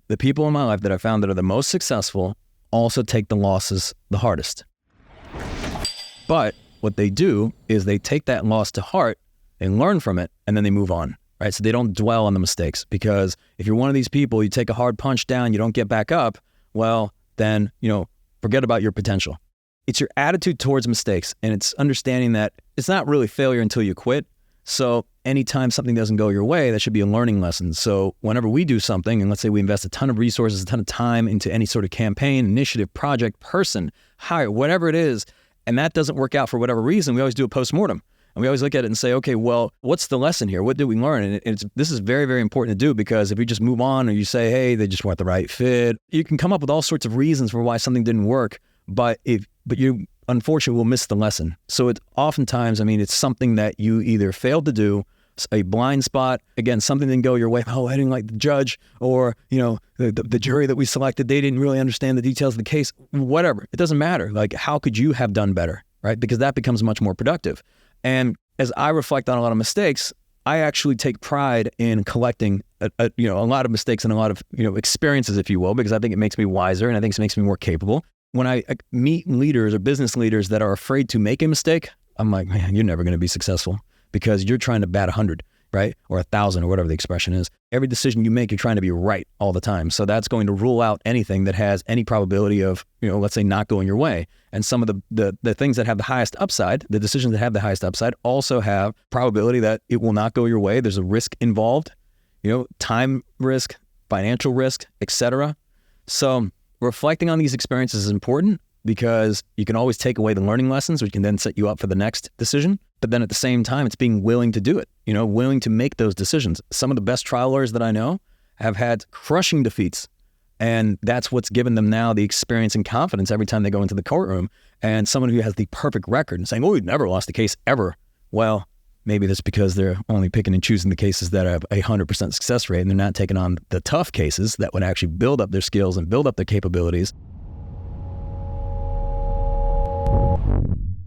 the people in my life that I found that are the most successful also take the losses the hardest. But what they do is they take that loss to heart and learn from it, and then they move on, right? So they don't dwell on the mistakes, because if you're one of these people, you take a hard punch down, you don't get back up, well, then, forget about your potential. It's your attitude towards mistakes, and it's understanding that it's not really failure until you quit. So anytime something doesn't go your way, that should be a learning lesson. So whenever we do something, and let's say we invest a ton of resources, a ton of time into any sort of campaign, initiative, project, person, hire, whatever it is, and that doesn't work out for whatever reason, we always do a postmortem. And we always look at it and say, okay, well, what's the lesson here? What did we learn? And this is very, very important to do, because if you just move on or you say, hey, they just weren't the right fit, you can come up with all sorts of reasons for why something didn't work, but you unfortunately will miss the lesson. So it oftentimes, it's something that you either failed to do, a blind spot, again, something didn't go your way. Oh, I didn't like the judge, or, the jury that we selected, they didn't really understand the details of the case, whatever. It doesn't matter. Like, how could you have done better, right? Because that becomes much more productive. And as I reflect on a lot of mistakes, I actually take pride in collecting a lot of mistakes and a lot of, experiences, if you will, because I think it makes me wiser, and I think it makes me more capable. When I meet leaders or business leaders that are afraid to make a mistake, I'm like, man, you're never going to be successful, because you're trying to bat 100, right? Or 1,000, or whatever the expression is. Every decision you make, you're trying to be right all the time. So that's going to rule out anything that has any probability of, let's say, not going your way. And some of the things that have the highest upside, the decisions that have the highest upside, also have probability that it will not go your way. There's a risk involved, time risk, financial risk, etc. So reflecting on these experiences is important, because you can always take away the learning lessons, which can then set you up for the next decision. But then at the same time, it's being willing to do it, willing to make those decisions. Some of the best trial lawyers that I know have had crushing defeats. And that's what's given them now the experience and confidence every time they go into the courtroom. And someone who has the perfect record and saying, oh, we've never lost a case ever. Well, maybe that's because they're only picking and choosing the cases that have a 100% success rate, and they're not taking on the tough cases that would actually build up their skills and build up their capabilities.